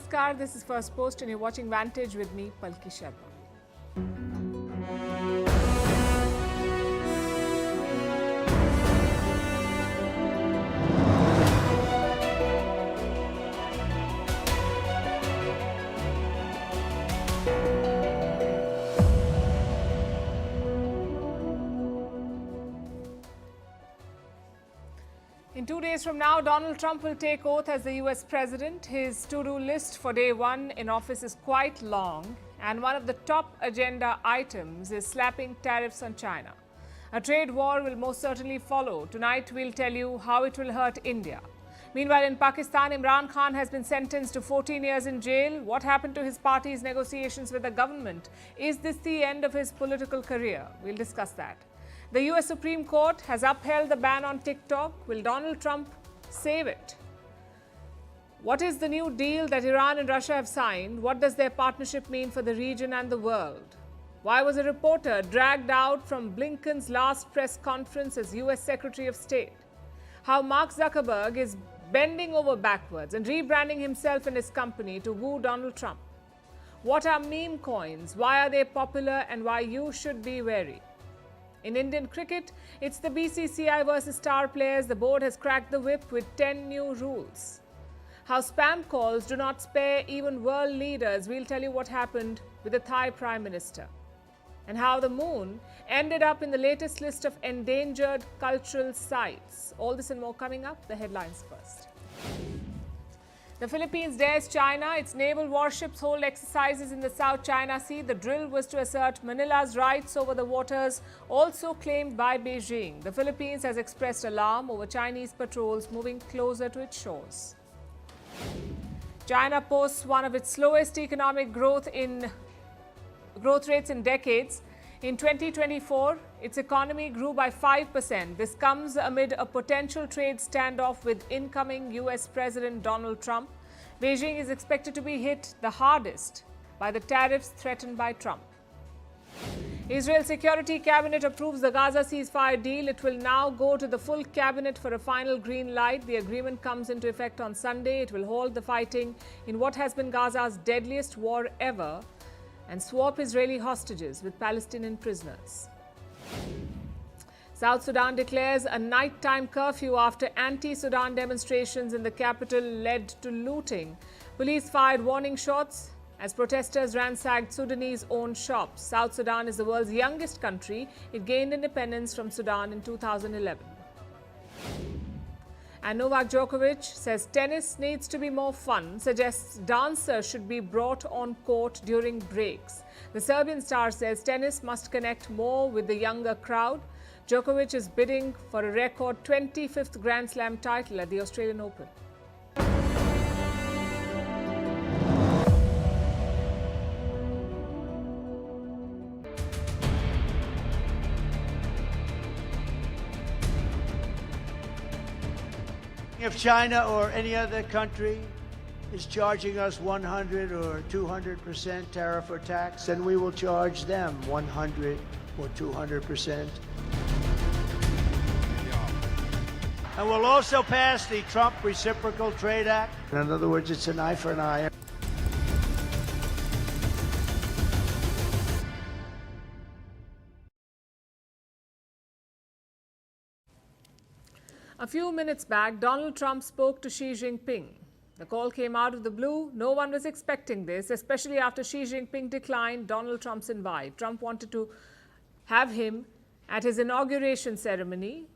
Namaskar, this is Firstpost and you're watching Vantage with me, Palki Sharma. In 2 days from now, Donald Trump will take oath as the US president. His to-do list for day one in office is quite long, and one of the top agenda items is slapping tariffs on China. A trade war will most certainly follow. Tonight, we'll tell you how it will hurt India. Meanwhile, in Pakistan, Imran Khan has been sentenced to 14 years in jail. What happened to his party's negotiations with the government? Is this the end of his political career? We'll discuss that. The US Supreme Court has upheld the ban on TikTok. Will Donald Trump save it? What is the new deal that Iran and Russia have signed? What does their partnership mean for the region and the world? Why was a reporter dragged out from Blinken's last press conference as US Secretary of State? How Mark Zuckerberg is bending over backwards and rebranding himself and his company to woo Donald Trump. What are meme coins? Why are they popular and why you should be wary? In Indian cricket, it's the BCCI versus star players. The board has cracked the whip with 10 new rules. How spam calls do not spare even world leaders. We'll tell you what happened with the Thai Prime Minister. And how the moon ended up in the latest list of endangered cultural sites. All this and more coming up. The headlines first. The Philippines dares China. Its naval warships hold exercises in the South China Sea. The drill was to assert Manila's rights over the waters, also claimed by Beijing. The Philippines has expressed alarm over Chinese patrols moving closer to its shores. China posts one of its slowest economic growth rates in decades. In 2024, its economy grew by 5%. This comes amid a potential trade standoff with incoming US President Donald Trump. Beijing is expected to be hit the hardest by the tariffs threatened by Trump. Israel Security Cabinet approves the Gaza ceasefire deal. It will now go to the full cabinet for a final green light. The agreement comes into effect on Sunday. It will hold the fighting in what has been Gaza's deadliest war ever and swap Israeli hostages with Palestinian prisoners. South Sudan declares a nighttime curfew after anti-Sudan demonstrations in the capital led to looting. Police fired warning shots as protesters ransacked Sudanese-owned shops. South Sudan is the world's youngest country. It gained independence from Sudan in 2011. And Novak Djokovic says tennis needs to be more fun, suggests dancers should be brought on court during breaks. The Serbian star says tennis must connect more with the younger crowd. Djokovic is bidding for a record 25th Grand Slam title at the Australian Open. If China or any other country is charging us 100 or 200% tariff or tax, then we will charge them 100 or 200%. And we'll also pass the Trump Reciprocal Trade Act. In other words, it's an eye for an eye. A few minutes back, Donald Trump spoke to Xi Jinping. The call came out of the blue. No one was expecting this, especially after Xi Jinping declined Donald Trump's invite. Trump wanted to have him at his inauguration ceremony.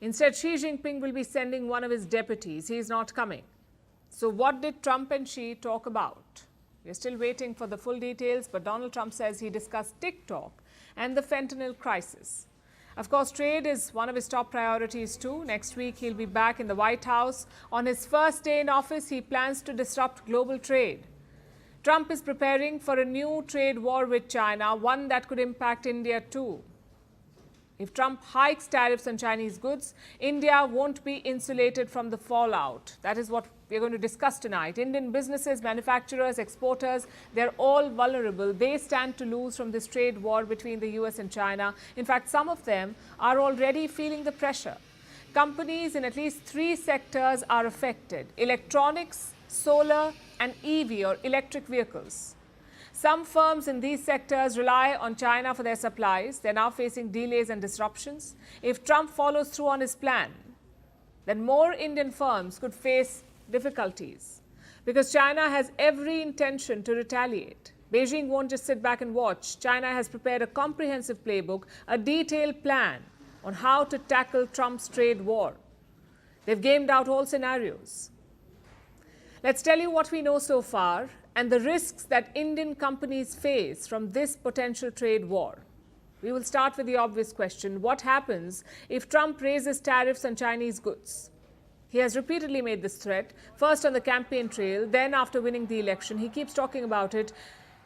Instead, Xi Jinping will be sending one of his deputies. He is not coming. So what did Trump and Xi talk about? We're still waiting for the full details, but Donald Trump says he discussed TikTok and the fentanyl crisis. Of course, trade is one of his top priorities too. Next week, he'll be back in the White House. On his first day in office, he plans to disrupt global trade. Trump is preparing for a new trade war with China, one that could impact India too. If Trump hikes tariffs on Chinese goods, India won't be insulated from the fallout. That is what we're going to discuss tonight. Indian businesses, manufacturers, exporters, they're all vulnerable. They stand to lose from this trade war between the US and China. In fact, some of them are already feeling the pressure. Companies in at least 3 sectors are affected: electronics, solar, and EV or electric vehicles. Some firms in these sectors rely on China for their supplies. They're now facing delays and disruptions. If Trump follows through on his plan, then more Indian firms could face difficulties because China has every intention to retaliate. Beijing won't just sit back and watch. China has prepared a comprehensive playbook, a detailed plan on how to tackle Trump's trade war. They've gamed out all scenarios. Let's tell you what we know so far and the risks that Indian companies face from this potential trade war. We will start with the obvious question: what happens if Trump raises tariffs on Chinese goods? He has repeatedly made this threat, first on the campaign trail, then after winning the election. He keeps talking about it.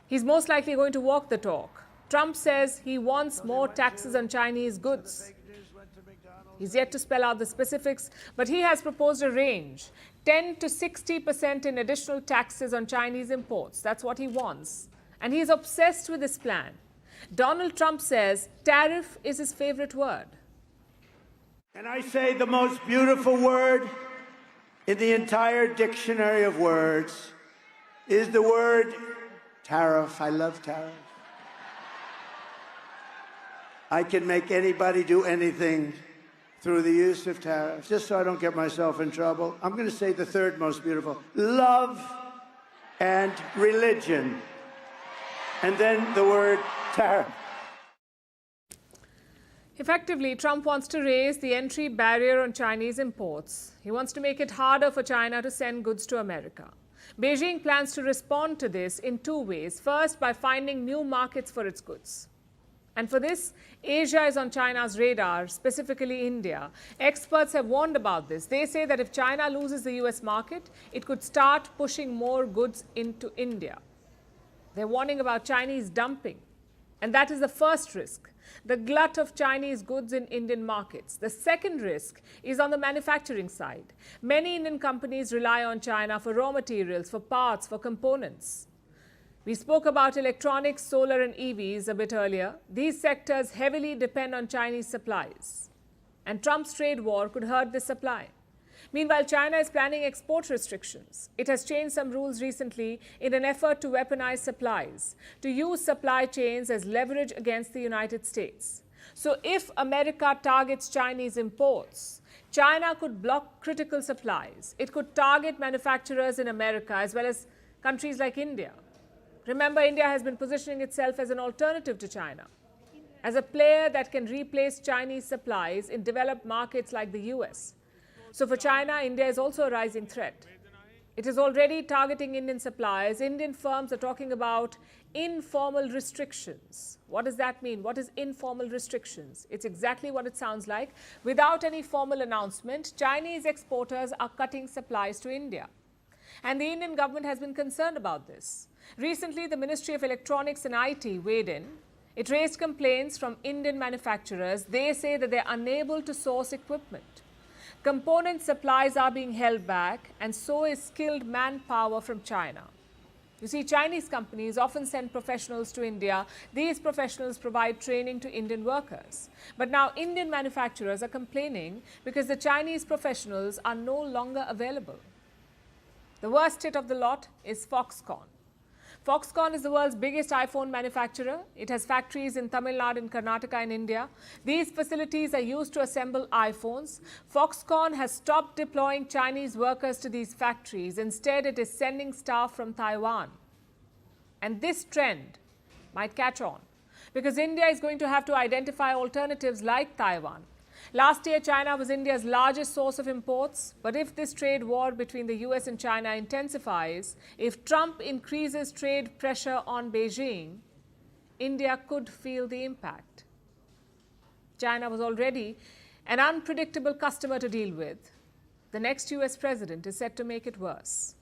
He's most likely going to walk the talk. Trump says he wants more taxes on Chinese goods. He's yet to spell out the specifics, but he has proposed a range, 10 to 60% in additional taxes on Chinese imports. That's what he wants. And he's obsessed with this plan. Donald Trump says tariff is his favorite word. And I say the most beautiful word in the entire dictionary of words is the word tariff. I love tariff. I can make anybody do anything through the use of tariffs. Just so I don't get myself in trouble, I'm going to say the third most beautiful: love and religion. And then the word tariff. Effectively, Trump wants to raise the entry barrier on Chinese imports. He wants to make it harder for China to send goods to America. Beijing plans to respond to this in two ways. First, by finding new markets for its goods. And for this, Asia is on China's radar, specifically India. Experts have warned about this. They say that if China loses the US market, it could start pushing more goods into India. They're warning about Chinese dumping. And that is the first risk, the glut of Chinese goods in Indian markets. The second risk is on the manufacturing side. Many Indian companies rely on China for raw materials, for parts, for components. We spoke about electronics, solar and EVs a bit earlier. These sectors heavily depend on Chinese supplies. And Trump's trade war could hurt this supply. Meanwhile, China is planning export restrictions. It has changed some rules recently in an effort to weaponize supplies, to use supply chains as leverage against the United States. So if America targets Chinese imports, China could block critical supplies. It could target manufacturers in America as well as countries like India. Remember, India has been positioning itself as an alternative to China, as a player that can replace Chinese supplies in developed markets like the US. So for China, India is also a rising threat. It is already targeting Indian suppliers. Indian firms are talking about informal restrictions. What does that mean? What is informal restrictions? It's exactly what it sounds like. Without any formal announcement, Chinese exporters are cutting supplies to India. And the Indian government has been concerned about this. Recently, the Ministry of Electronics and IT weighed in. It raised complaints from Indian manufacturers. They say that they're unable to source equipment. Component supplies are being held back, and so is skilled manpower from China. You see, Chinese companies often send professionals to India. These professionals provide training to Indian workers. But now Indian manufacturers are complaining because the Chinese professionals are no longer available. The worst hit of the lot is Foxconn. Foxconn is the world's biggest iPhone manufacturer. It has factories in Tamil Nadu and Karnataka in India. These facilities are used to assemble iPhones. Foxconn has stopped deploying Chinese workers to these factories. Instead, it is sending staff from Taiwan. And this trend might catch on because India is going to have to identify alternatives like Taiwan. Last year, China was India's largest source of imports. But if this trade war between the US and China intensifies, if Trump increases trade pressure on Beijing, India could feel the impact. China was already an unpredictable customer to deal with. The next US president is set to make it worse.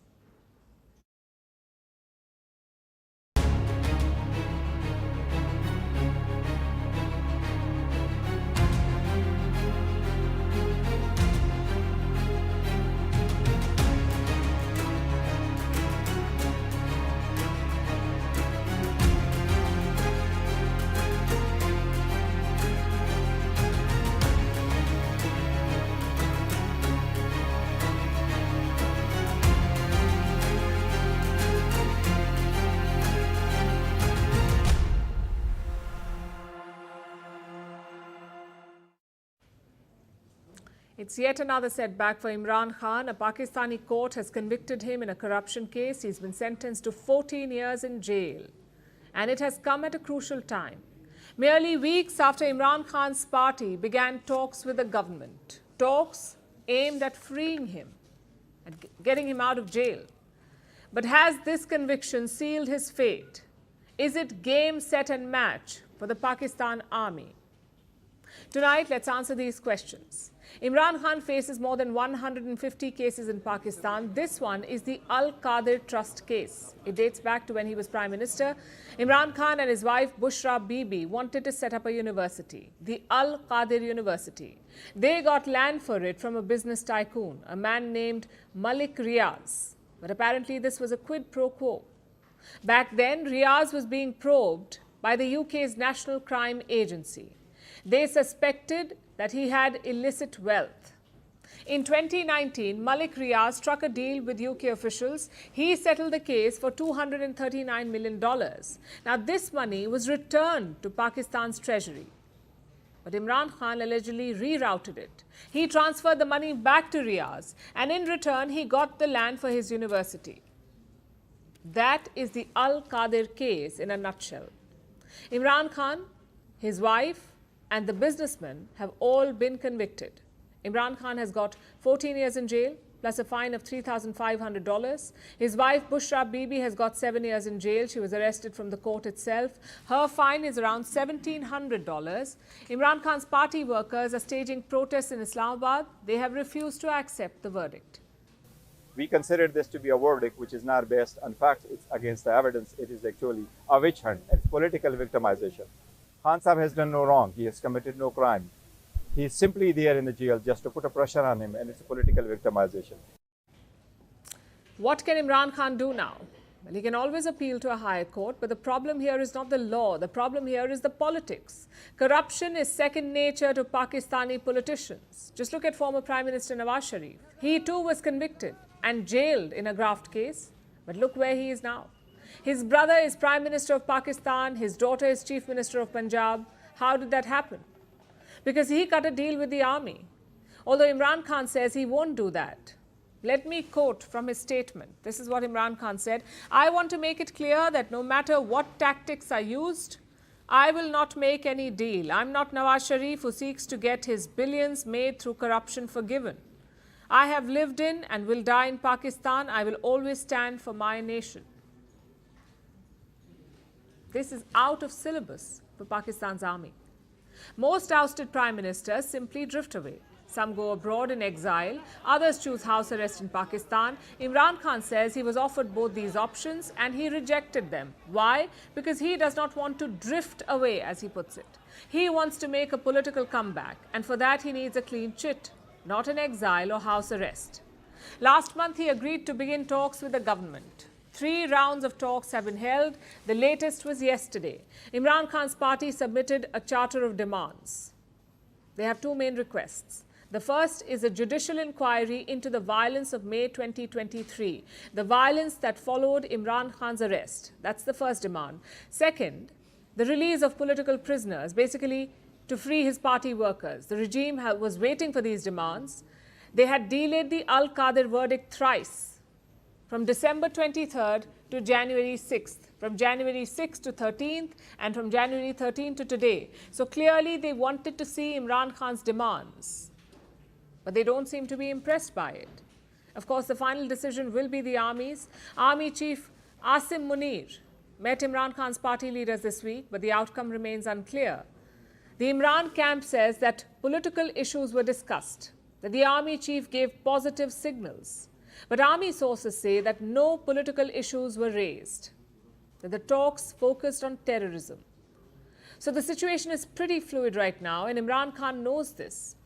It's yet another setback for Imran Khan. A Pakistani court has convicted him in a corruption case. He's been sentenced to 14 years in jail. And it has come at a crucial time. Merely weeks after Imran Khan's party began talks with the government. Talks aimed at freeing him and getting him out of jail. But has this conviction sealed his fate? Is it game, set and match for the Pakistan army? Tonight, let's answer these questions. Imran Khan faces more than 150 cases in Pakistan. This one is the Al-Qadir Trust case. It dates back to when he was Prime Minister. Imran Khan and his wife Bushra Bibi wanted to set up a university, the Al-Qadir University. They got land for it from a business tycoon, a man named Malik Riaz. But apparently this was a quid pro quo. Back then, Riaz was being probed by the UK's National Crime Agency. They suspected that he had illicit wealth. In 2019, Malik Riaz struck a deal with UK officials. He settled the case for $239 million. Now, this money was returned to Pakistan's treasury. But Imran Khan allegedly rerouted it. He transferred the money back to Riaz, and in return, he got the land for his university. That is the Al-Qadir case in a nutshell. Imran Khan, his wife, and the businessmen have all been convicted. Imran Khan has got 14 years in jail, plus a fine of $3,500. His wife, Bushra Bibi, has got 7 years in jail. She was arrested from the court itself. Her fine is around $1,700. Imran Khan's party workers are staging protests in Islamabad. They have refused to accept the verdict. We consider this to be a verdict which is not based on facts, it's against the evidence. It is actually a witch hunt. It's political victimization. Khan Sahib has done no wrong. He has committed no crime. He is simply there in the jail just to put a pressure on him, and it's a political victimization. What can Imran Khan do now? Well, he can always appeal to a higher court, but the problem here is not the law. The problem here is the politics. Corruption is second nature to Pakistani politicians. Just look at former Prime Minister Nawaz Sharif. He too was convicted and jailed in a graft case, but look where he is now. His brother is Prime Minister of Pakistan. His daughter is Chief Minister of Punjab. How did that happen? Because he cut a deal with the army. Although Imran Khan says he won't do that. Let me quote from his statement. This is what Imran Khan said. I want to make it clear that no matter what tactics are used, I will not make any deal. I'm not Nawaz Sharif who seeks to get his billions made through corruption forgiven. I have lived in and will die in Pakistan. I will always stand for my nation. This is out of syllabus for Pakistan's army. Most ousted prime ministers simply drift away. Some go abroad in exile, others choose house arrest in Pakistan. Imran Khan says he was offered both these options and he rejected them. Why? Because he does not want to drift away, as he puts it. He wants to make a political comeback, and for that he needs a clean chit, not an exile or house arrest. Last month he agreed to begin talks with the government. 3 rounds of talks have been held. The latest was yesterday. Imran Khan's party submitted a charter of demands. They have 2 main requests. The first is a judicial inquiry into the violence of May 2023, the violence that followed Imran Khan's arrest. That's the first demand. Second, the release of political prisoners, basically to free his party workers. The regime was waiting for these demands. They had delayed the Al-Qadir verdict thrice, from December 23rd to January 6th, from January 6th to 13th, and from January 13th to today. So clearly they wanted to see Imran Khan's demands, but they don't seem to be impressed by it. Of course, the final decision will be the army's. Army Chief Asim Munir met Imran Khan's party leaders this week, but the outcome remains unclear. The Imran camp says that political issues were discussed, that the army chief gave positive signals. But army sources say that no political issues were raised, that the talks focused on terrorism. So the situation is pretty fluid right now, and Imran Khan knows this.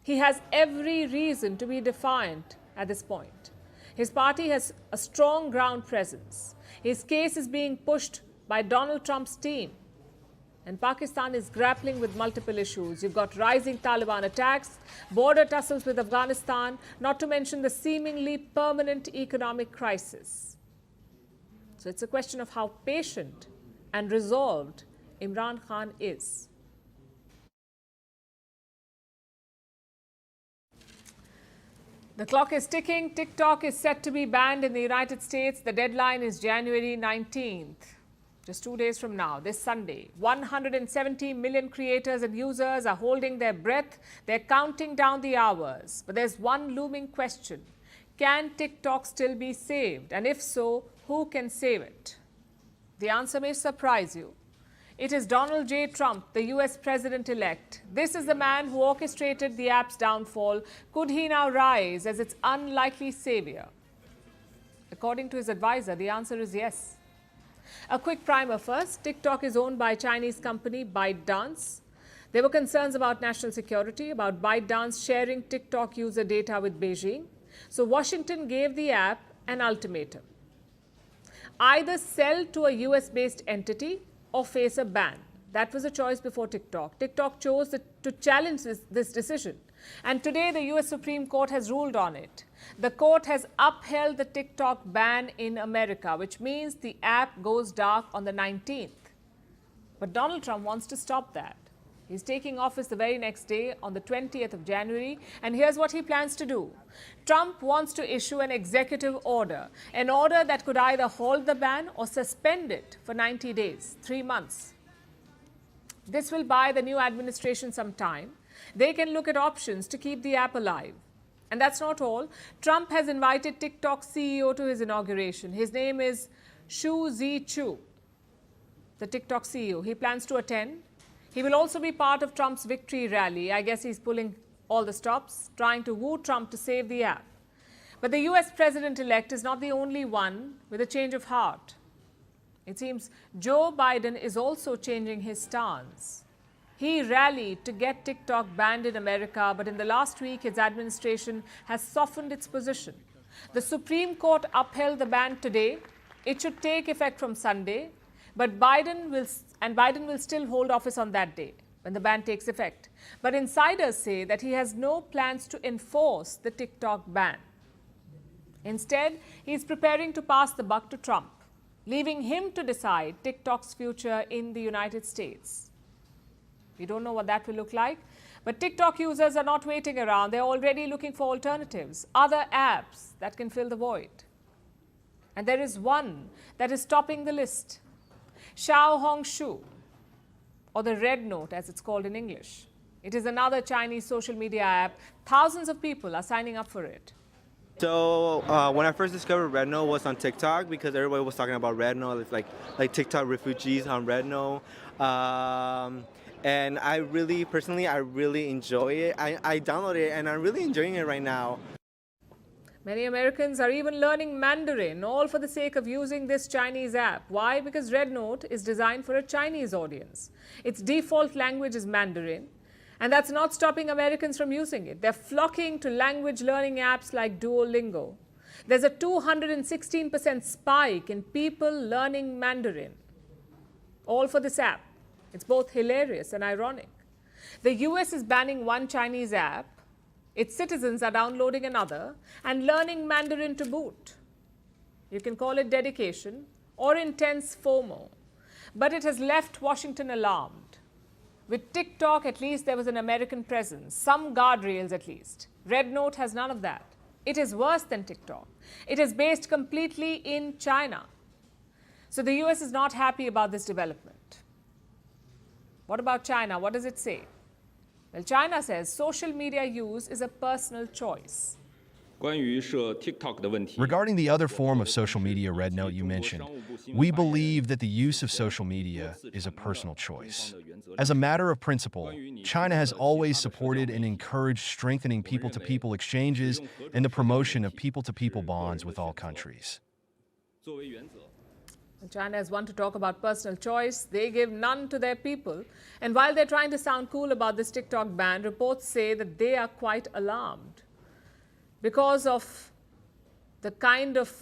He has every reason to be defiant at this point. His party has a strong ground presence. His case is being pushed by Donald Trump's team. And Pakistan is grappling with multiple issues. You've got rising Taliban attacks, border tussles with Afghanistan, not to mention the seemingly permanent economic crisis. So it's a question of how patient and resolved Imran Khan is. The clock is ticking. TikTok is set to be banned in the United States. The deadline is January 19th. Just 2 days from now, this Sunday. 170 million creators and users are holding their breath. They're counting down the hours. But there's one looming question. Can TikTok still be saved? And if so, who can save it? The answer may surprise you. It is Donald J. Trump, the US president-elect. This is the man who orchestrated the app's downfall. Could he now rise as its unlikely savior? According to his advisor, the answer is yes. A quick primer first. TikTok is owned by Chinese company ByteDance. There were concerns about national security, about ByteDance sharing TikTok user data with Beijing. So Washington gave the app an ultimatum. Either sell to a US-based entity or face a ban. That was a choice before TikTok. TikTok chose to challenge this decision. And today, the US Supreme Court has ruled on it. The court has upheld the TikTok ban in America, which means the app goes dark on the 19th. But Donald Trump wants to stop that. He's taking office the very next day on the 20th of January. And here's what he plans to do. Trump wants to issue an executive order, an order that could either hold the ban or suspend it for 90 days, 3 months. This will buy the new administration some time. They can look at options to keep the app alive. And that's not all. Trump has invited TikTok CEO to his inauguration. His name is Shu Zhi-Chu, the TikTok CEO. He plans to attend. He will also be part of Trump's victory rally. I guess he's pulling all the stops, trying to woo Trump to save the app. But the US president-elect is not the only one with a change of heart. It seems Joe Biden is also changing his stance. He rallied to get TikTok banned in America, but in the last week, his administration has softened its position. The Supreme Court upheld the ban today. It should take effect from Sunday, but Biden will still hold office on that day when the ban takes effect. But insiders say that he has no plans to enforce the TikTok ban. Instead, he's preparing to pass the buck to Trump, leaving him to decide TikTok's future in the United States. We don't know what that will look like, but TikTok users are not waiting around. They're already looking for alternatives, other apps that can fill the void. And there is one that is topping the list, Xiaohongshu, or the Red Note as it's called in English. It is another Chinese social media app. Thousands of people are signing up for it. So when I first discovered Red Note was on TikTok because everybody was talking about Red Note. It's like TikTok refugees on Red Note. And I really enjoy it. I downloaded it and I'm really enjoying it right now. Many Americans are even learning Mandarin, all for the sake of using this Chinese app. Why? Because Red Note is designed for a Chinese audience. Its default language is Mandarin, and that's not stopping Americans from using it. They're flocking to language learning apps like Duolingo. There's a 216% spike in people learning Mandarin, all for this app. It's both hilarious and ironic. The US is banning one Chinese app. Its citizens are downloading another and learning Mandarin to boot. You can call it dedication or intense FOMO, but it has left Washington alarmed. With TikTok, at least there was an American presence, some guardrails at least. Red Note has none of that. It is worse than TikTok. It is based completely in China. So the US is not happy about this development. What about China? What does it say? Well, China says social media use is a personal choice. Regarding the other form of social media, Red Note, you mentioned, we believe that the use of social media is a personal choice. As a matter of principle, China has always supported and encouraged strengthening people-to-people exchanges and the promotion of people-to-people bonds with all countries. China has one to talk about personal choice. They give none to their people. And while they're trying to sound cool about this TikTok ban, reports say that they are quite alarmed because of the kind of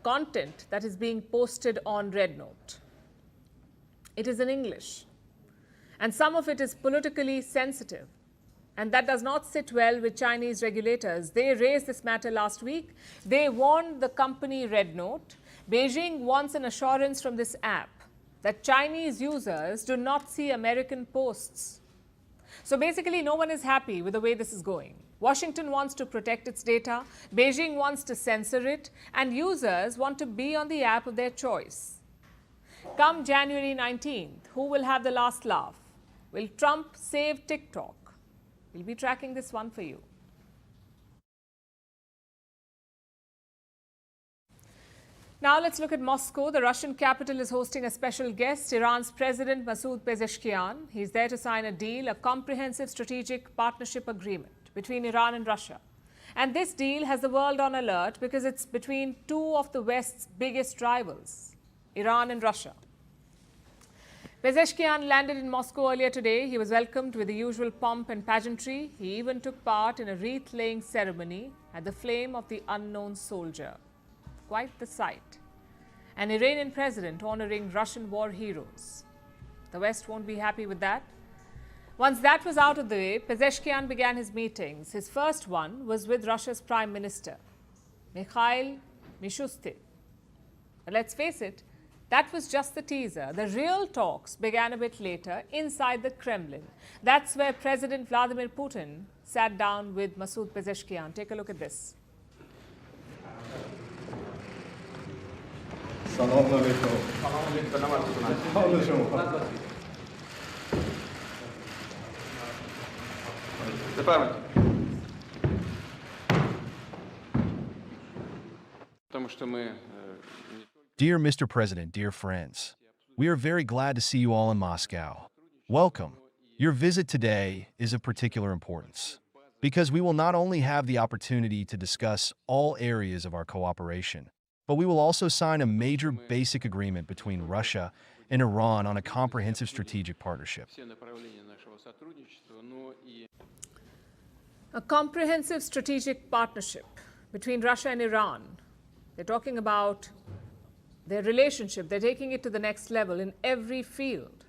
content that is being posted on Red Note. It is in English, and some of it is politically sensitive. And that does not sit well with Chinese regulators. They raised this matter last week. They warned the company Red Note. Beijing wants an assurance from this app that Chinese users do not see American posts. So basically, no one is happy with the way this is going. Washington wants to protect its data, Beijing wants to censor it, and users want to be on the app of their choice. Come January 19th, who will have the last laugh? Will Trump save TikTok? We'll be tracking this one for you. Now let's look at Moscow. The Russian capital is hosting a special guest, Iran's President Masoud Pezeshkian. He's there to sign a deal, a comprehensive strategic partnership agreement between Iran and Russia. And this deal has the world on alert because it's between two of the West's biggest rivals, Iran and Russia. Pezeshkian landed in Moscow earlier today. He was welcomed with the usual pomp and pageantry. He even took part in a wreath-laying ceremony at the Flame of the Unknown Soldier. Quite the sight. An Iranian president honoring Russian war heroes. The West won't be happy with that. Once that was out of the way, Pezeshkian began his meetings. His first one was with Russia's Prime Minister, Mikhail Mishustin. But let's face it, that was just the teaser. The real talks began a bit later inside the Kremlin. That's where President Vladimir Putin sat down with Masoud Pezeshkian. Take a look at this. Dear Mr. President, dear friends, we are very glad to see you all in Moscow. Welcome. Your visit today is of particular importance because we will not only have the opportunity to discuss all areas of our cooperation, but we will also sign a major basic agreement between Russia and Iran on a comprehensive strategic partnership. A comprehensive strategic partnership between Russia and Iran. They're talking about their relationship. They're taking it to the next level in every field.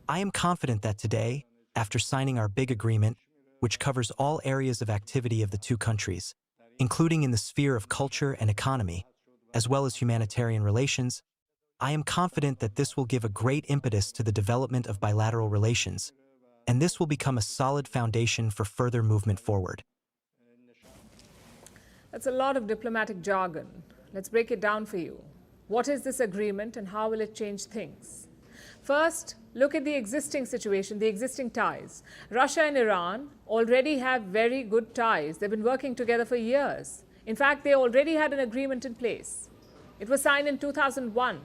I am confident that today, after signing our big agreement, which covers all areas of activity of the two countries, including in the sphere of culture and economy, as well as humanitarian relations, I am confident that this will give a great impetus to the development of bilateral relations, and this will become a solid foundation for further movement forward. That's a lot of diplomatic jargon. Let's break it down for you. What is this agreement and how will it change things? First, look at the existing situation, the existing ties. Russia and Iran already have very good ties. They've been working together for years. In fact, they already had an agreement in place. It was signed in 2001.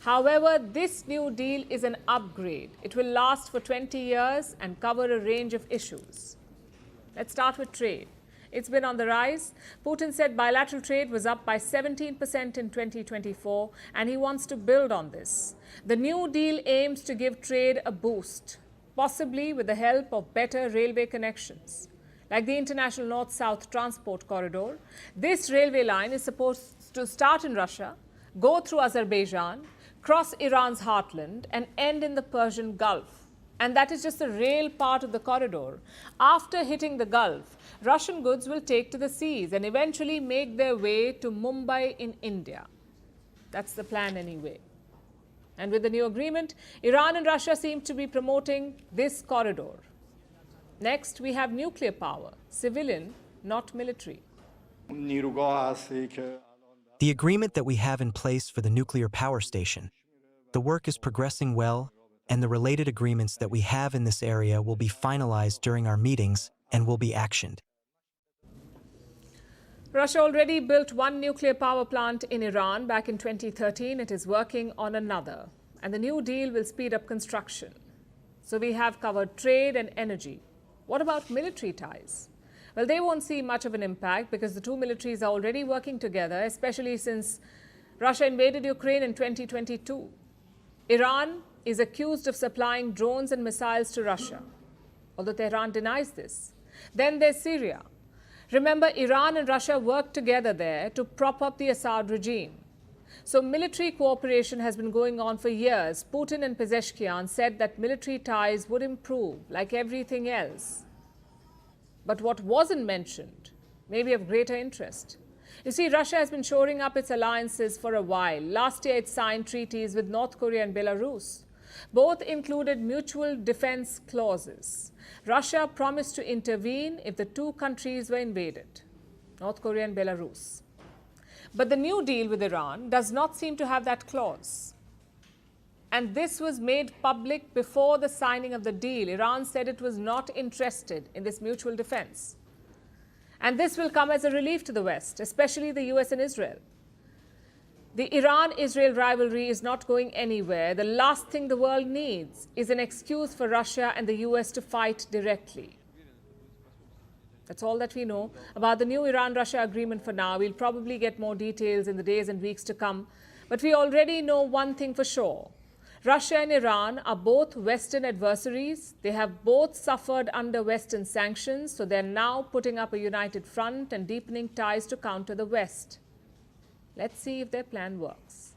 However, this new deal is an upgrade. It will last for 20 years and cover a range of issues. Let's start with trade. It's been on the rise. Putin said bilateral trade was up by 17% in 2024, and he wants to build on this. The new deal aims to give trade a boost, possibly with the help of better railway connections, like the International North-South Transport Corridor. This railway line is supposed to start in Russia, go through Azerbaijan, cross Iran's heartland, and end in the Persian Gulf. And that is just the rail part of the corridor. After hitting the Gulf, Russian goods will take to the seas and eventually make their way to Mumbai in India. That's the plan anyway. And with the new agreement, Iran and Russia seem to be promoting this corridor. Next, we have nuclear power, civilian, not military. The agreement that we have in place for the nuclear power station, the work is progressing well, and the related agreements that we have in this area will be finalized during our meetings and will be actioned. Russia already built one nuclear power plant in Iran back in 2013. It is working on another, and the new deal will speed up construction. So we have covered trade and energy. What about military ties? Well, they won't see much of an impact because the two militaries are already working together, especially since Russia invaded Ukraine in 2022. Iran is accused of supplying drones and missiles to Russia, although Tehran denies this. Then there's Syria. Remember, Iran and Russia worked together there to prop up the Assad regime. So military cooperation has been going on for years. Putin and Pezeshkian said that military ties would improve like everything else. But what wasn't mentioned may be of greater interest. You see, Russia has been shoring up its alliances for a while. Last year, it signed treaties with North Korea and Belarus. Both included mutual defense clauses. Russia promised to intervene if the two countries were invaded, North Korea and Belarus. But the new deal with Iran does not seem to have that clause. And this was made public before the signing of the deal. Iran said it was not interested in this mutual defense. And this will come as a relief to the West, especially the US and Israel. The Iran-Israel rivalry is not going anywhere. The last thing the world needs is an excuse for Russia and the US to fight directly. That's all that we know about the new Iran-Russia agreement for now. We'll probably get more details in the days and weeks to come. But we already know one thing for sure. Russia and Iran are both Western adversaries. They have both suffered under Western sanctions, so they're now putting up a united front and deepening ties to counter the West. Let's see if their plan works.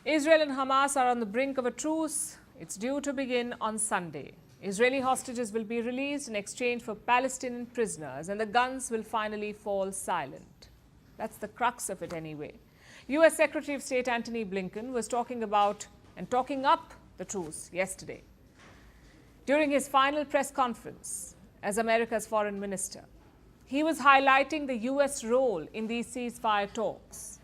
Israel and Hamas are on the brink of a truce. It's due to begin on Sunday. Israeli hostages will be released in exchange for Palestinian prisoners, and the guns will finally fall silent. That's the crux of it anyway. US Secretary of State Antony Blinken was talking about and talking up the truce yesterday during his final press conference as America's foreign minister. He was highlighting the US role in these ceasefire talks.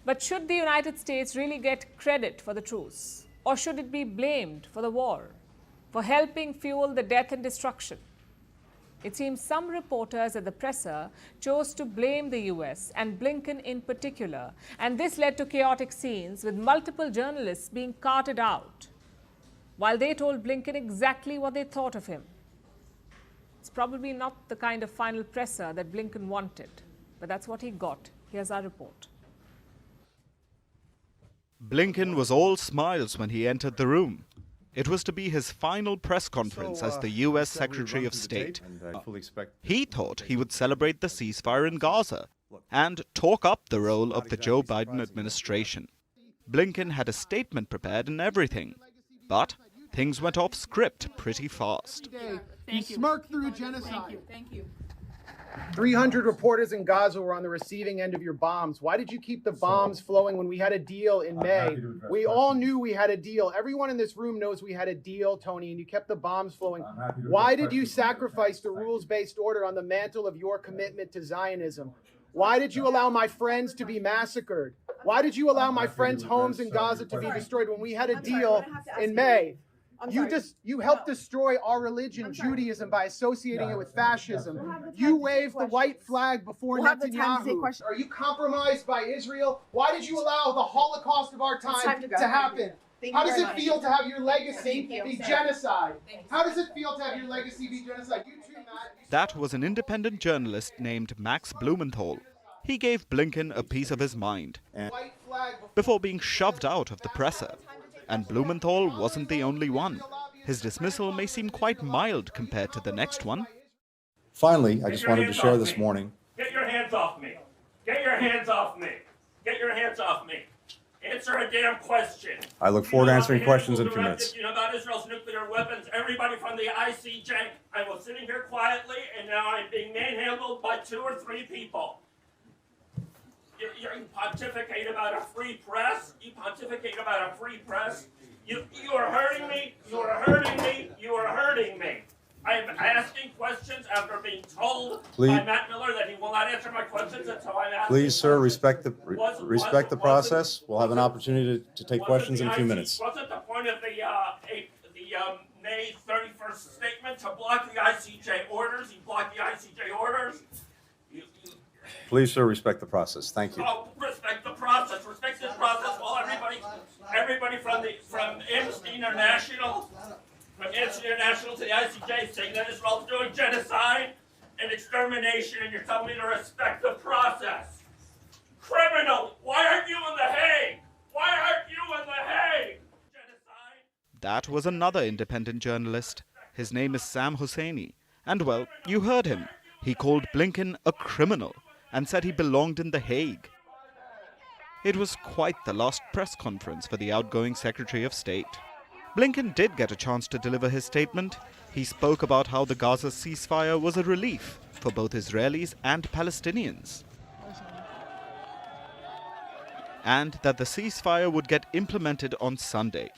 But should the United States really get credit for the truce? Or should it be blamed for the war, for helping fuel the death and destruction? It seems some reporters at the presser chose to blame the US and Blinken in particular, and this led to chaotic scenes with multiple journalists being carted out while they told Blinken exactly what they thought of him. It's probably not the kind of final presser that Blinken wanted, but that's what he got. Here's our report. Blinken was all smiles when he entered the room. It was to be his final press conference as the US Secretary of State. He thought he would celebrate the ceasefire in Gaza and talk up the role of the Joe Biden administration. Blinken had a statement prepared and everything, but things went off script pretty fast. You smirk through genocide. Thank you. 300 reporters in Gaza were on the receiving end of your bombs. Why did you keep the bombs flowing when we had a deal in May? We all knew we had a deal. Everyone in this room knows we had a deal, Tony, and you kept the bombs flowing. Why did you sacrifice the rules-based order on the mantle of your commitment to Zionism? Why did you allow my friends to be massacred? Why did you allow my friends' homes in Gaza to be destroyed when we had a deal in May? You helped destroy our religion, Judaism, by associating it with fascism. You waved the white flag before Netanyahu. Are you compromised by Israel? Why did you allow the Holocaust of our time to happen? How does it feel to have your legacy be genocide? How does it feel to have your legacy be genocide? You too, Matt. That was an independent journalist named Max Blumenthal. He gave Blinken a piece of his mind before being shoved out of the presser. And Blumenthal wasn't the only one. His dismissal may seem quite mild compared to the next one. Finally, I just wanted to share this morning. Get your hands off me. Get your hands off me. Get your hands off me. Answer a damn question. I look forward to answering questions in a few minutes. You know about Israel's nuclear weapons. Everybody from the ICJ. I was sitting here quietly, and now I'm being manhandled by 2 or 3 people. You pontificate about a free press. You pontificate about a free press. You are hurting me. You are hurting me. You are hurting me. I am asking questions after being told by Matt Miller that he will not answer my questions until I'm asking. Please, sir, respect the process. We'll have an opportunity to take questions in a few minutes. Wasn't the point of the May 31st statement to block the ICJ orders? You blocked the ICJ orders. Please, sir, respect the process. Thank you. Oh, respect the process. Respect this process. While everybody from Amnesty International, to the ICJ, saying that Israel's doing genocide and extermination, and you're telling me to respect the process. Criminal! Why aren't you in The Hague? Why aren't you in The Hague? Genocide. That was another independent journalist. His name is Sam Hosseini. And well, you heard him. He called Blinken a criminal and said he belonged in The Hague. It was quite the last press conference for the outgoing Secretary of State. Blinken did get a chance to deliver his statement. He spoke about how the Gaza ceasefire was a relief for both Israelis and Palestinians. and that the ceasefire would get implemented on Sunday.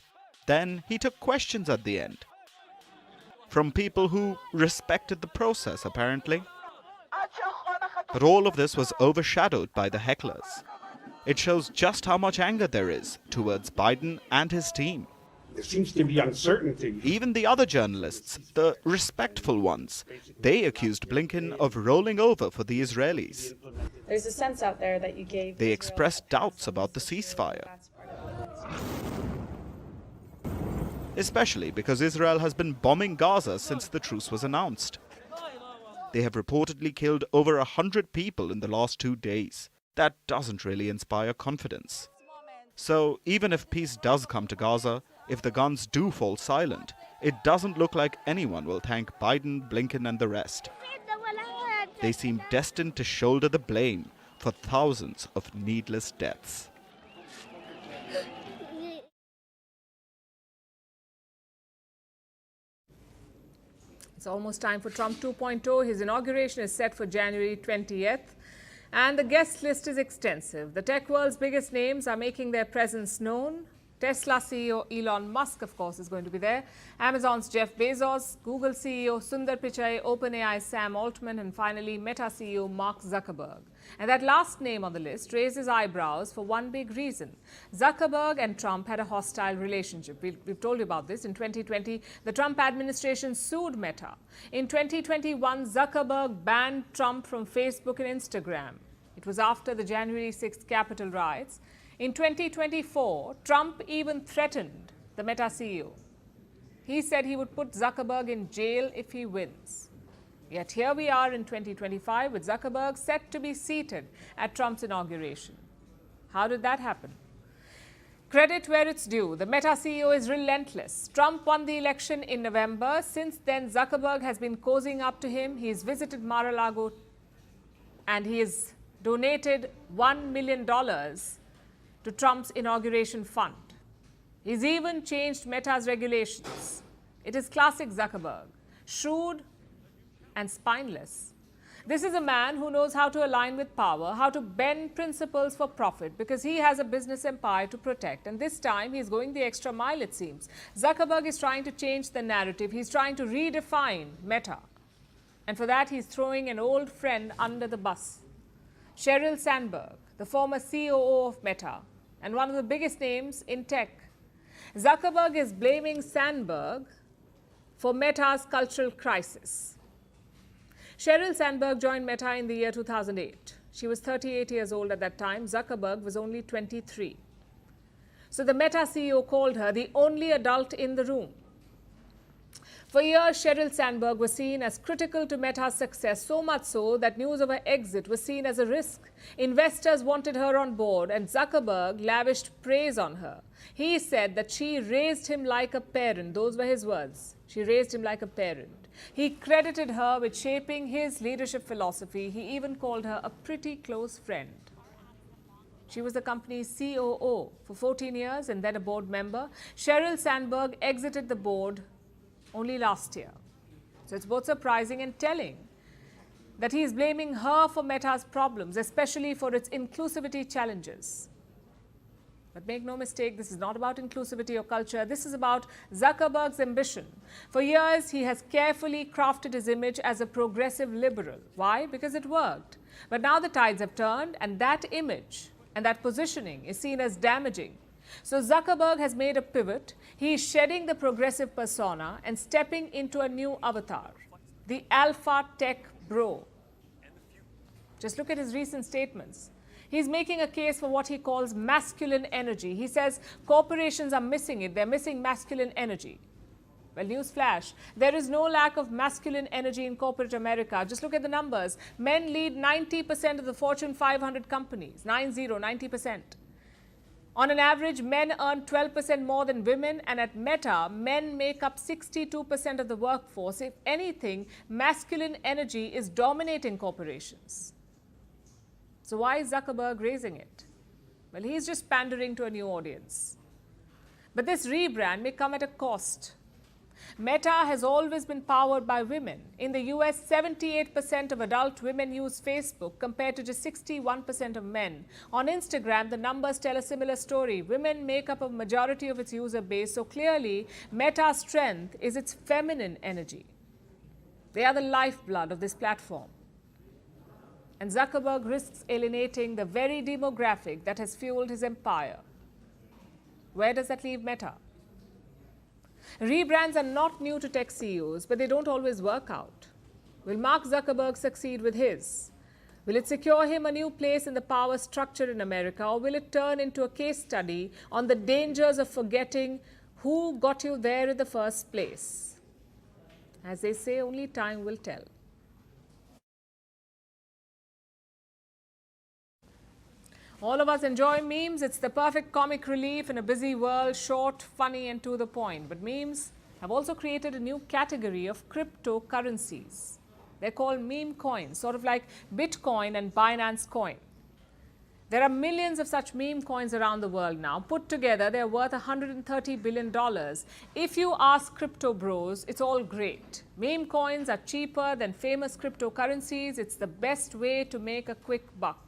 Then he took questions at the end. From people who respected the process, apparently. But all of this was overshadowed by the hecklers. It shows just how much anger there is towards Biden and his team. There seems to be uncertainty. Even the other journalists, the respectful ones, they accused Blinken of rolling over for the Israelis. There's a sense out there that you gave. They expressed doubts about the ceasefire. Especially because Israel has been bombing Gaza since the truce was announced. They have reportedly killed over 100 people in the last 2 days. That doesn't really inspire confidence. So even if peace does come to Gaza, if the guns do fall silent, it doesn't look like anyone will thank Biden, Blinken and the rest. They seem destined to shoulder the blame for thousands of needless deaths. It's almost time for Trump 2.0. His inauguration is set for January 20th. And the guest list is extensive. The tech world's biggest names are making their presence known. Tesla CEO Elon Musk, of course, is going to be there. Amazon's Jeff Bezos, Google CEO Sundar Pichai, OpenAI's Sam Altman, and finally Meta CEO Mark Zuckerberg. And that last name on the list raises eyebrows for one big reason. Zuckerberg and Trump had a hostile relationship. We've told you about this. In 2020, the Trump administration sued Meta. In 2021, Zuckerberg banned Trump from Facebook and Instagram. It was after the January 6th Capitol riots. In 2024, Trump even threatened the Meta CEO. He said he would put Zuckerberg in jail if he wins. Yet here we are in 2025 with Zuckerberg set to be seated at Trump's inauguration. How did that happen? Credit where it's due. The Meta CEO is relentless. Trump won the election in November. Since then, Zuckerberg has been cozying up to him. He's visited Mar-a-Lago and he has donated $1 million to Trump's inauguration fund. He's even changed Meta's regulations. It is classic Zuckerberg, shrewd and spineless. This is a man who knows how to align with power, how to bend principles for profit, because he has a business empire to protect. And this time, he's going the extra mile, it seems. Zuckerberg is trying to change the narrative. He's trying to redefine Meta. And for that, he's throwing an old friend under the bus. Sheryl Sandberg, the former COO of Meta, and one of the biggest names in tech. Zuckerberg is blaming Sandberg for Meta's cultural crisis. Sheryl Sandberg joined Meta in the year 2008. She was 38 years old at that time. Zuckerberg was only 23. So the Meta CEO called her the only adult in the room. For years, Sheryl Sandberg was seen as critical to Meta's success, so much so that news of her exit was seen as a risk. Investors wanted her on board, and Zuckerberg lavished praise on her. He said that she raised him like a parent. Those were his words. She raised him like a parent. He credited her with shaping his leadership philosophy. He even called her a pretty close friend. She was the company's COO for 14 years and then a board member. Sheryl Sandberg exited the board only last year. So it's both surprising and telling that he is blaming her for Meta's problems, especially for its inclusivity challenges. But make no mistake, this is not about inclusivity or culture. This is about Zuckerberg's ambition. For years, he has carefully crafted his image as a progressive liberal. Why? Because it worked. But now the tides have turned, and that image and that positioning is seen as damaging. So Zuckerberg has made a pivot. He is shedding the progressive persona and stepping into a new avatar, the alpha tech bro. Just look at his recent statements. He's making a case for what he calls masculine energy. He says corporations are missing it. They're missing masculine energy. Well, newsflash, there is no lack of masculine energy in corporate America. Just look at the numbers. Men lead 90% of the Fortune 500 companies, 90%. On an average, men earn 12% more than women, and at Meta, men make up 62% of the workforce. If anything, masculine energy is dominating corporations. So why is Zuckerberg raising it? Well, he's just pandering to a new audience. But this rebrand may come at a cost. Meta has always been powered by women. In the US, 78% of adult women use Facebook compared to just 61% of men. On Instagram, the numbers tell a similar story. Women make up a majority of its user base, so clearly Meta's strength is its feminine energy. They are the lifeblood of this platform. And Zuckerberg risks alienating the very demographic that has fueled his empire. Where does that leave Meta? Rebrands are not new to tech CEOs, but they don't always work out. Will Mark Zuckerberg succeed with his? Will it secure him a new place in the power structure in America, or will it turn into a case study on the dangers of forgetting who got you there in the first place? As they say, only time will tell. All of us enjoy memes. It's the perfect comic relief in a busy world, short, funny, and to the point. But memes have also created a new category of cryptocurrencies. They're called meme coins, sort of like Bitcoin and Binance Coin. There are millions of such meme coins around the world now. Put together, they're worth $130 billion. If you ask crypto bros, it's all great. Meme coins are cheaper than famous cryptocurrencies. It's the best way to make a quick buck.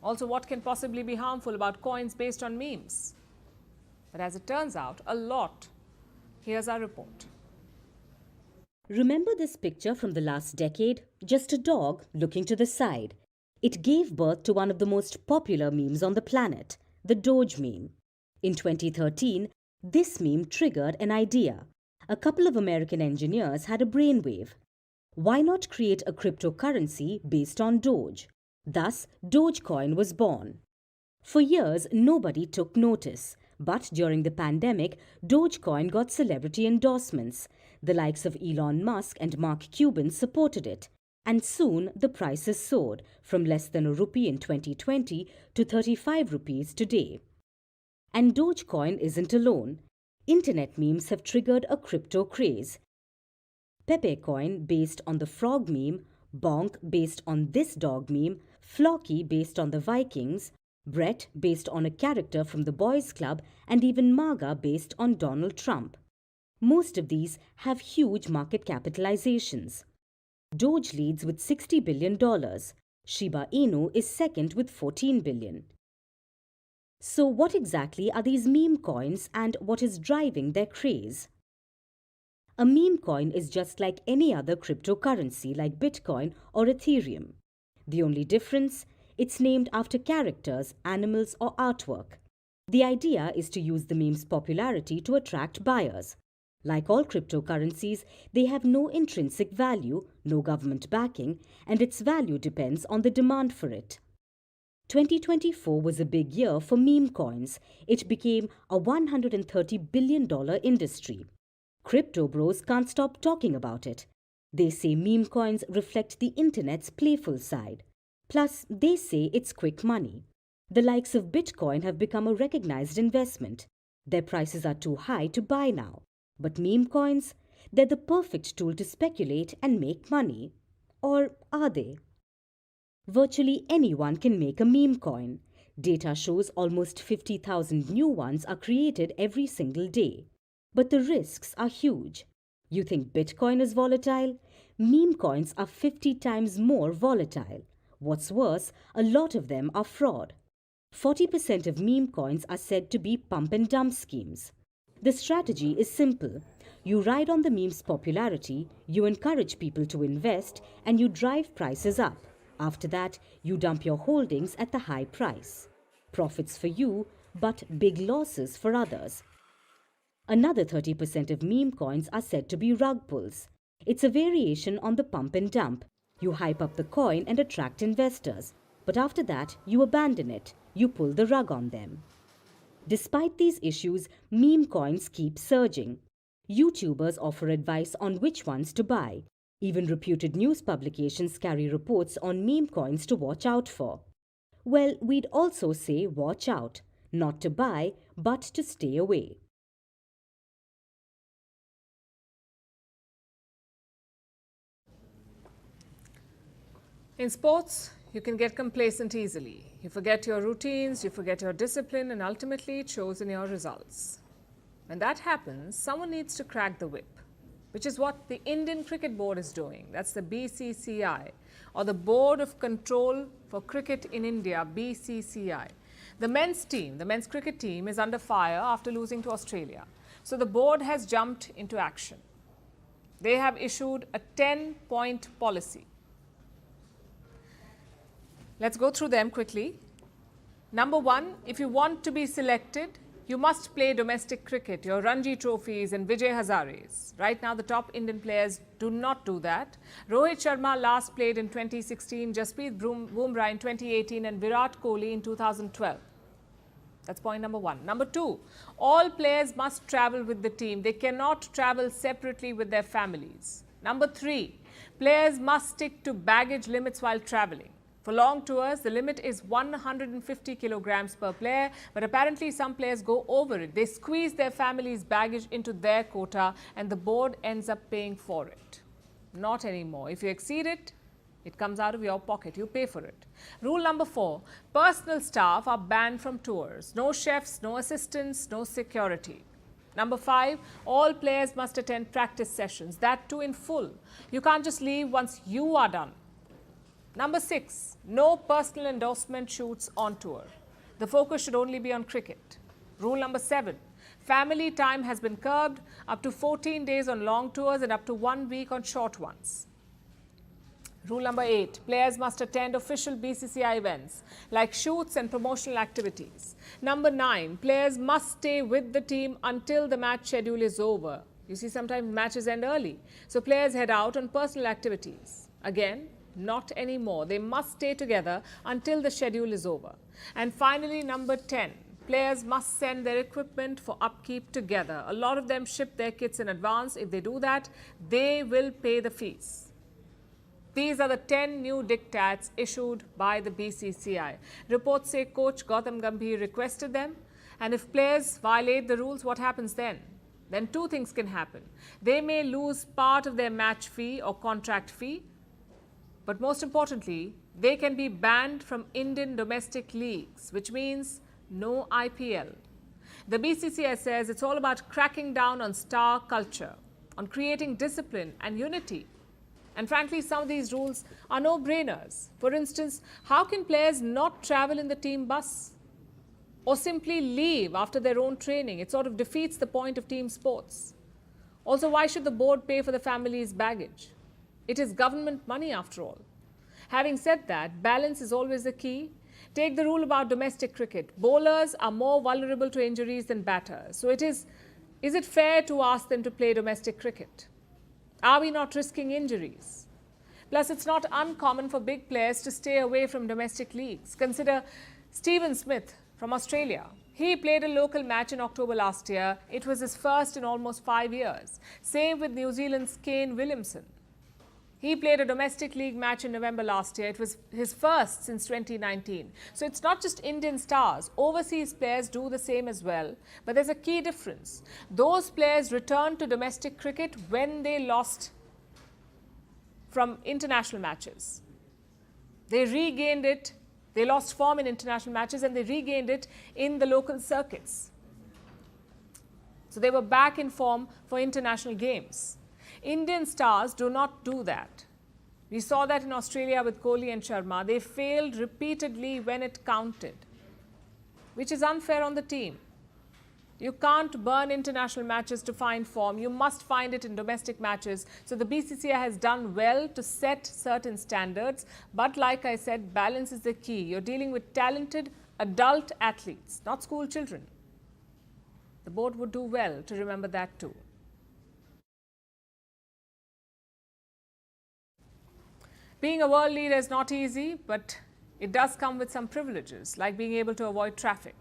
Also, what can possibly be harmful about coins based on memes? But as it turns out, a lot. Here's our report. Remember this picture from the last decade? Just a dog looking to the side. It gave birth to one of the most popular memes on the planet, the Doge meme. In 2013, this meme triggered an idea. A couple of American engineers had a brainwave. Why not create a cryptocurrency based on Doge? Thus, Dogecoin was born. For years, nobody took notice. But during the pandemic, Dogecoin got celebrity endorsements. The likes of Elon Musk and Mark Cuban supported it. And soon, the prices soared from less than ₹1 in 2020 to 35 rupees today. And Dogecoin isn't alone. Internet memes have triggered a crypto craze. Pepecoin, based on the frog meme, Bonk, based on this dog meme, Flocky, based on the Vikings, Brett, based on a character from the Boys Club, and even MAGA, based on Donald Trump. Most of these have huge market capitalizations. Doge leads with $60 billion. Shiba Inu is second with $14 billion. So what exactly are these meme coins and what is driving their craze? A meme coin is just like any other cryptocurrency like Bitcoin or Ethereum. The only difference, it's named after characters, animals, or artwork. The idea is to use the meme's popularity to attract buyers. Like all cryptocurrencies, they have no intrinsic value, no government backing, and its value depends on the demand for it. 2024 was a big year for meme coins. It became a $130 billion industry. Crypto bros can't stop talking about it. They say meme coins reflect the internet's playful side. Plus, they say it's quick money. The likes of Bitcoin have become a recognized investment. Their prices are too high to buy now. But meme coins, they're the perfect tool to speculate and make money. Or are they? Virtually anyone can make a meme coin. Data shows almost 50,000 new ones are created every single day. But the risks are huge. You think Bitcoin is volatile? Meme coins are 50 times more volatile. What's worse, a lot of them are fraud. 40% of meme coins are said to be pump and dump schemes. The strategy is simple. You ride on the meme's popularity, you encourage people to invest, and you drive prices up. After that, you dump your holdings at the high price. Profits for you, but big losses for others. Another 30% of meme coins are said to be rug pulls. It's a variation on the pump and dump. You hype up the coin and attract investors. But after that, you abandon it. You pull the rug on them. Despite these issues, meme coins keep surging. YouTubers offer advice on which ones to buy. Even reputed news publications carry reports on meme coins to watch out for. Well, we'd also say watch out. Not to buy, but to stay away. In sports, you can get complacent easily. You forget your routines, you forget your discipline, and ultimately it shows in your results. When that happens, someone needs to crack the whip, which is what the Indian Cricket Board is doing. That's the BCCI, or the Board of Control for Cricket in India, BCCI. The men's team, the men's cricket team, is under fire after losing to Australia. So the board has jumped into action. They have issued a 10-point policy. Let's go through them quickly. Number one, if you want to be selected, you must play domestic cricket, your Ranji trophies and Vijay Hazares. Right now, the top Indian players do not do that. Rohit Sharma last played in 2016, Jasprit Bumrah in 2018 and Virat Kohli in 2012. That's point number one. Number two, all players must travel with the team. They cannot travel separately with their families. Number three, players must stick to baggage limits while traveling. For long tours, the limit is 150 kilograms per player, but apparently some players go over it. They squeeze their family's baggage into their quota and the board ends up paying for it. Not anymore. If you exceed it, it comes out of your pocket. You pay for it. Rule number four, personal staff are banned from tours. No chefs, no assistants, no security. Number five, all players must attend practice sessions, that too in full. You can't just leave once you are done. Number six, no personal endorsement shoots on tour. The focus should only be on cricket. Rule number seven, family time has been curbed, up to 14 days on long tours and up to 1 week on short ones. Rule number 8, players must attend official BCCI events like shoots and promotional activities. Number 9, players must stay with the team until the match schedule is over. You see, sometimes matches end early. So players head out on personal activities. Again, not anymore. They must stay together until the schedule is over. And finally, number 10, players must send their equipment for upkeep together. A lot of them ship their kits in advance. If they do that, they will pay the fees. These are the 10 new diktats issued by the BCCI. Reports say coach Gautam Gambhir requested them. And if players violate the rules, what happens then? Then two things can happen. They may lose part of their match fee or contract fee. But most importantly, they can be banned from Indian domestic leagues, which means no IPL. The BCCI says it's all about cracking down on star culture, on creating discipline and unity. And frankly, some of these rules are no-brainers. For instance, how can players not travel in the team bus or simply leave after their own training? It sort of defeats the point of team sports. Also, why should the board pay for the family's baggage? It is government money after all. Having said that, balance is always the key. Take the rule about domestic cricket. Bowlers are more vulnerable to injuries than batters. So is it fair to ask them to play domestic cricket? Are we not risking injuries? Plus, it's not uncommon for big players to stay away from domestic leagues. Consider Stephen Smith from Australia. He played a local match in October last year. It was his first in almost 5 years. Same with New Zealand's Kane Williamson. He played a domestic league match in November last year. It was his first since 2019. So it's not just Indian stars. Overseas players do the same as well. But there's a key difference. Those players returned to domestic cricket when they lost from international matches. They regained it. They lost form in international matches and they regained it in the local circuits. So they were back in form for international games. Indian stars do not do that. We saw that in Australia with Kohli and Sharma. They failed repeatedly when it counted, which is unfair on the team. You can't burn international matches to find form. You must find it in domestic matches. So the BCCI has done well to set certain standards. But like I said, balance is the key. You're dealing with talented adult athletes, not school children. The board would do well to remember that too. Being a world leader is not easy, but it does come with some privileges, like being able to avoid traffic.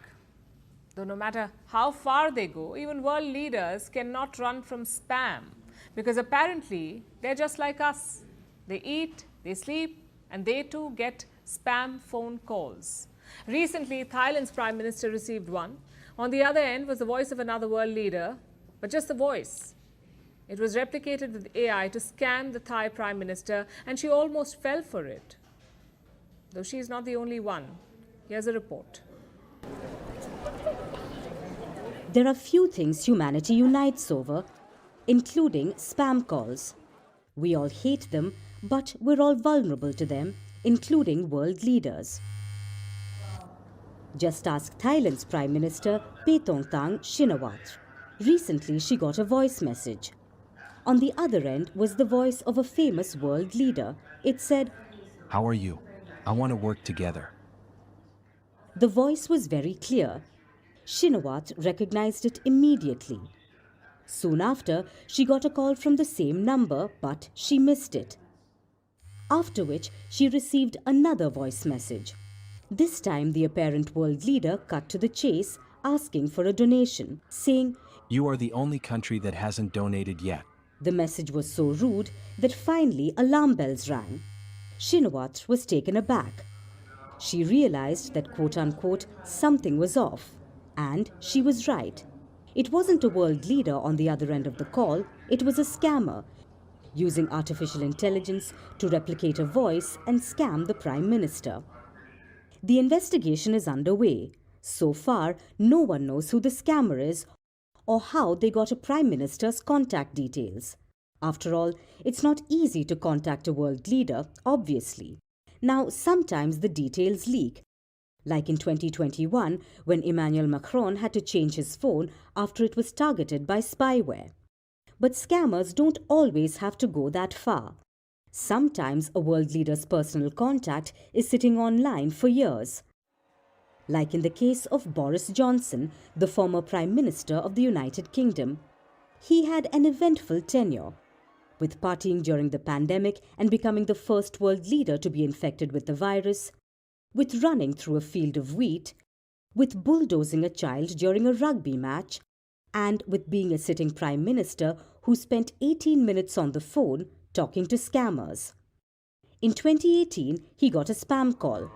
Though no matter how far they go, even world leaders cannot run from spam, because apparently they're just like us. They eat, they sleep, and they too get spam phone calls. Recently, Thailand's Prime Minister received one. On the other end was the voice of another world leader, but just the voice. It was replicated with AI to scam the Thai Prime Minister, and she almost fell for it. Though she is not the only one. Here's a report. There are few things humanity unites over, including spam calls. We all hate them, but we're all vulnerable to them, including world leaders. Just ask Thailand's Prime Minister Paetongtarn Shinawatra. Recently, she got a voice message. On the other end was the voice of a famous world leader. It said, How are you? I want to work together. The voice was very clear. Shinawatra recognized it immediately. Soon after, she got a call from the same number, but she missed it. After which, she received another voice message. This time, the apparent world leader cut to the chase, asking for a donation, saying, You are the only country that hasn't donated yet. The message was so rude that finally alarm bells rang. Shinawatra was taken aback. She realized that, quote-unquote, something was off. And she was right. It wasn't a world leader on the other end of the call, it was a scammer, using artificial intelligence to replicate a voice and scam the Prime Minister. The investigation is underway. So far, no one knows who the scammer is or how they got a Prime Minister's contact details. After all, it's not easy to contact a world leader, obviously. Now, sometimes the details leak, like in 2021 when Emmanuel Macron had to change his phone after it was targeted by spyware. But scammers don't always have to go that far. Sometimes a world leader's personal contact is sitting online for years. Like in the case of Boris Johnson, the former Prime Minister of the United Kingdom. He had an eventful tenure, with partying during the pandemic and becoming the first world leader to be infected with the virus, with running through a field of wheat, with bulldozing a child during a rugby match, and with being a sitting Prime Minister who spent 18 minutes on the phone talking to scammers. In 2018, he got a spam call.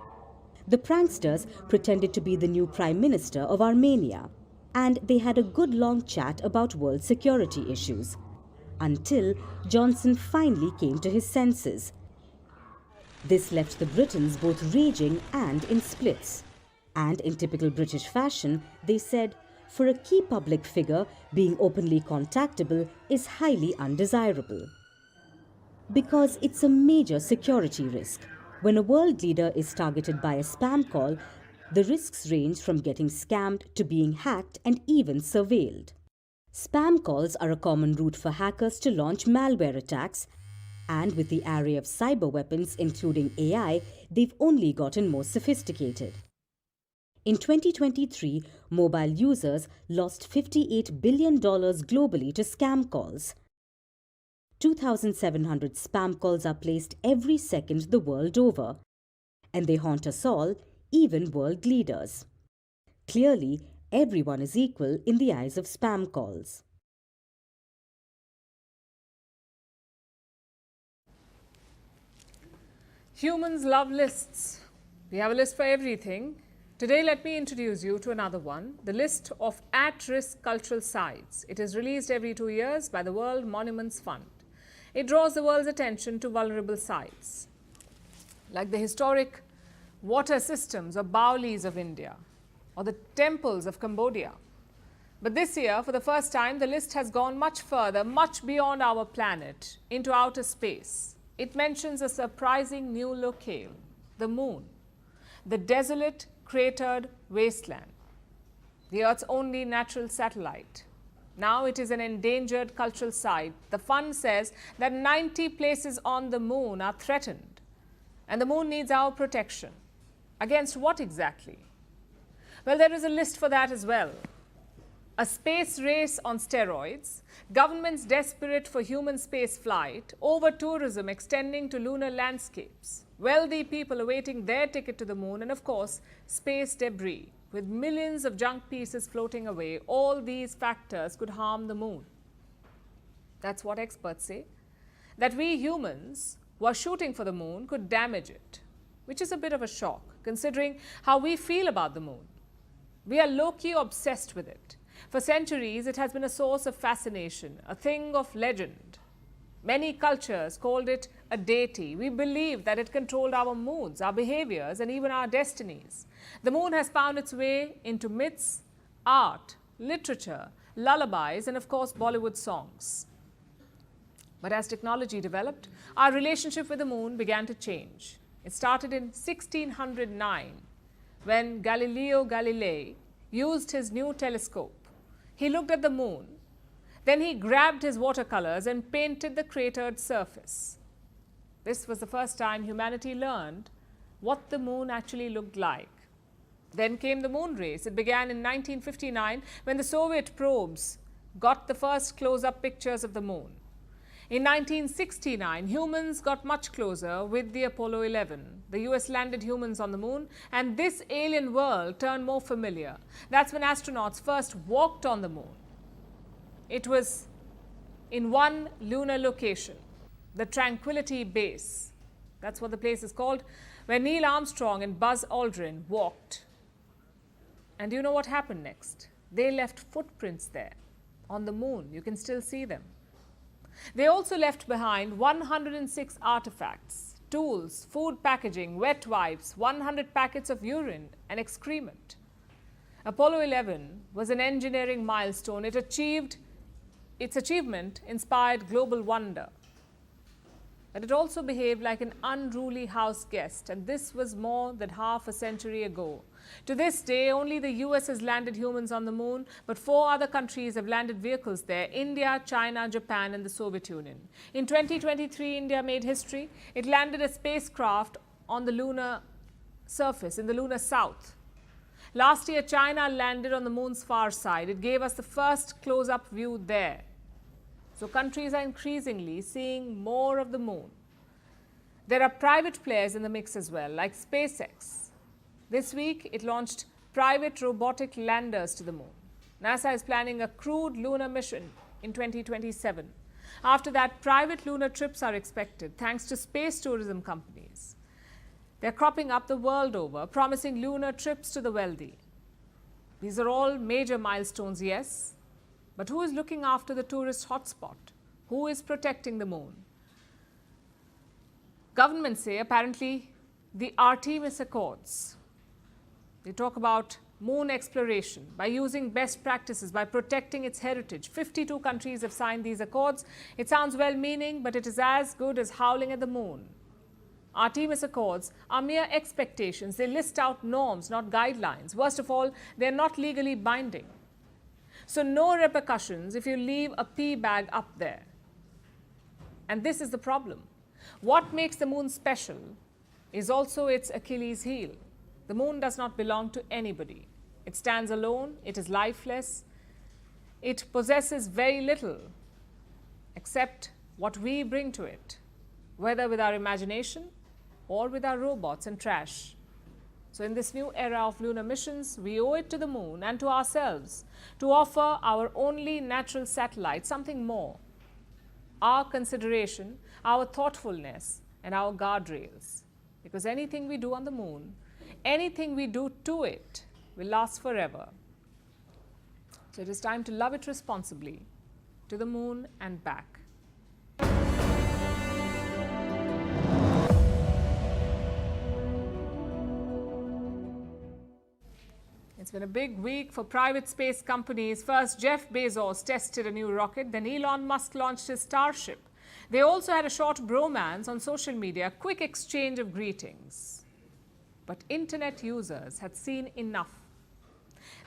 The pranksters pretended to be the new Prime Minister of Armenia, and they had a good long chat about world security issues, until Johnson finally came to his senses. This left the Britons both raging and in splits. And in typical British fashion, they said, for a key public figure, being openly contactable is highly undesirable. Because it's a major security risk. When a world leader is targeted by a spam call, the risks range from getting scammed to being hacked and even surveilled. Spam calls are a common route for hackers to launch malware attacks, and with the array of cyber weapons, including AI, they've only gotten more sophisticated. In 2023, mobile users lost $58 billion globally to scam calls. 2,700 spam calls are placed every second the world over, and they haunt us all, even world leaders. Clearly, everyone is equal in the eyes of spam calls. Humans love lists. We have a list for everything. Today, let me introduce you to another one, the list of at-risk cultural sites. It is released every 2 years by the World Monuments Fund. It draws the world's attention to vulnerable sites, like the historic water systems or Baolis of India, or the temples of Cambodia. But this year, for the first time, the list has gone much further, much beyond our planet, into outer space. It mentions a surprising new locale, the moon, the desolate, cratered wasteland, the Earth's only natural satellite. Now it is an endangered cultural site. The fund says that 90 places on the moon are threatened, and the moon needs our protection. Against what exactly? Well, there is a list for that as well. A space race on steroids, governments desperate for human space flight, over-tourism extending to lunar landscapes, wealthy people awaiting their ticket to the moon, and of course, space debris. With millions of junk pieces floating away, all these factors could harm the moon. That's what experts say. That we humans who are shooting for the moon could damage it, which is a bit of a shock, considering how we feel about the moon. We are low-key obsessed with it. For centuries, it has been a source of fascination, a thing of legend. Many cultures called it a deity. We believed that it controlled our moods, our behaviors, and even our destinies. The moon has found its way into myths, art, literature, lullabies, and of course, Bollywood songs. But as technology developed, our relationship with the moon began to change. It started in 1609 when Galileo Galilei used his new telescope. He looked at the moon. Then he grabbed his watercolors and painted the cratered surface. This was the first time humanity learned what the moon actually looked like. Then came the moon race. It began in 1959 when the Soviet probes got the first close-up pictures of the moon. In 1969, humans got much closer with the Apollo 11. The US landed humans on the moon, and this alien world turned more familiar. That's when astronauts first walked on the moon. It was in one lunar location, the Tranquility Base. That's what the place is called, where Neil Armstrong and Buzz Aldrin walked. And do you know what happened next? They left footprints there on the moon. You can still see them. They also left behind 106 artifacts, tools, food packaging, wet wipes, 100 packets of urine and excrement. Apollo 11 was an engineering milestone. Its achievement inspired global wonder. But it also behaved like an unruly house guest, and this was more than half a century ago. To this day, only the US has landed humans on the moon, but 4 other countries have landed vehicles there: India, China, Japan, and the Soviet Union. In 2023, India made history. It landed a spacecraft on the lunar surface in the lunar south. Last year, China landed on the moon's far side. It gave us the first close-up view there. So countries are increasingly seeing more of the moon. There are private players in the mix as well, like SpaceX. This week, it launched private robotic landers to the moon. NASA is planning a crewed lunar mission in 2027. After that, private lunar trips are expected thanks to space tourism companies. They're cropping up the world over, promising lunar trips to the wealthy. These are all major milestones, yes. But who is looking after the tourist hotspot? Who is protecting the moon? Governments say apparently the Artemis Accords. They talk about moon exploration by using best practices, by protecting its heritage. 52 countries have signed these accords. It sounds well-meaning, but it is as good as howling at the moon. Artemis Accords are mere expectations. They list out norms, not guidelines. Worst of all, they're not legally binding. So no repercussions if you leave a pee bag up there. And this is the problem. What makes the moon special is also its Achilles heel. The moon does not belong to anybody. It stands alone. It is lifeless. It possesses very little except what we bring to it, whether with our imagination or with our robots and trash. So in this new era of lunar missions, we owe it to the moon and to ourselves to offer our only natural satellite something more: our consideration, our thoughtfulness, and our guardrails. Because anything we do on the moon, anything we do to it, will last forever. So it is time to love it responsibly, to the moon and back. It's been a big week for private space companies. First, Jeff Bezos tested a new rocket, then Elon Musk launched his Starship. They also had a short bromance on social media, a quick exchange of greetings. But internet users had seen enough.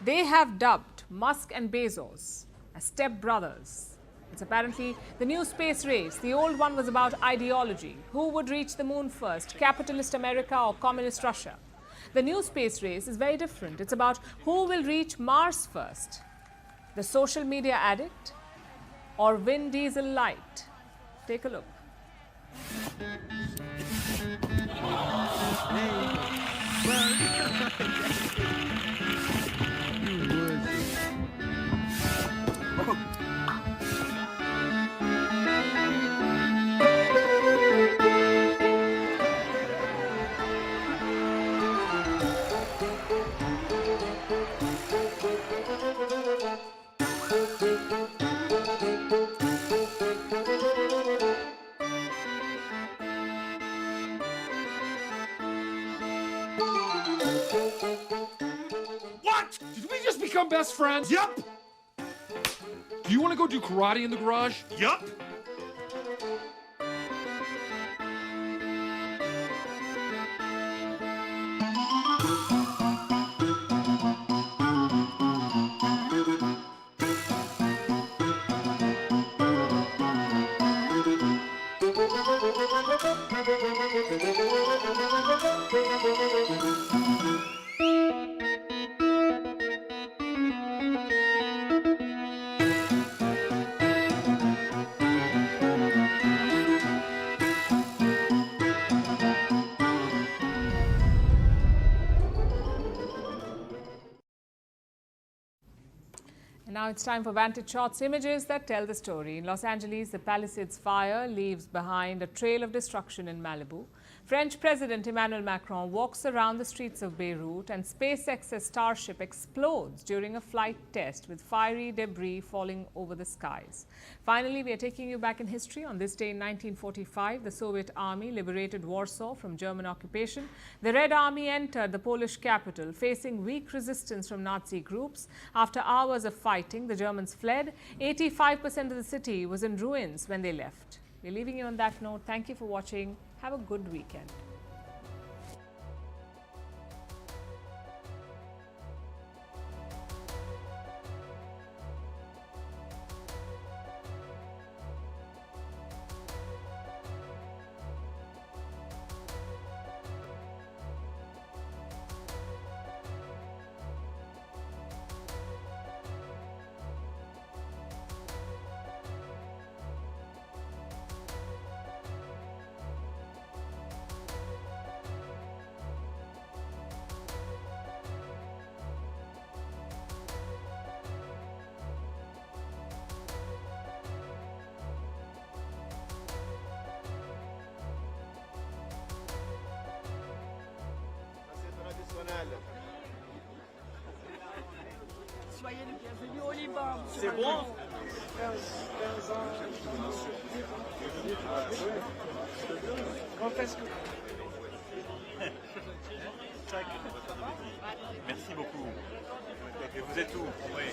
They have dubbed Musk and Bezos as step-brothers. It's apparently the new space race. The old one was about ideology. Who would reach the moon first, capitalist America or communist Russia? The new space race is very different. It's about who will reach Mars first, the social media addict or Vin Diesel light. Take a look. What? Did we just become best friends? Yep! Do you want to go do karate in the garage? Yup. And now it's time for Vantage Shots, images that tell the story. In Los Angeles, the Palisades fire leaves behind a trail of destruction in Malibu. French President Emmanuel Macron walks around the streets of Beirut, and SpaceX's Starship explodes during a flight test with fiery debris falling over the skies. Finally, we are taking you back in history. On this day in 1945, the Soviet army liberated Warsaw from German occupation. The Red Army entered the Polish capital, facing weak resistance from Nazi groups. After hours of fighting, the Germans fled. 85% of the city was in ruins when they left. We're leaving you on that note. Thank you for watching. Have a good weekend. Soyez les bienvenus au Liban. C'est bon? Quand est-ce que... Merci beaucoup. Et vous êtes où? Oui.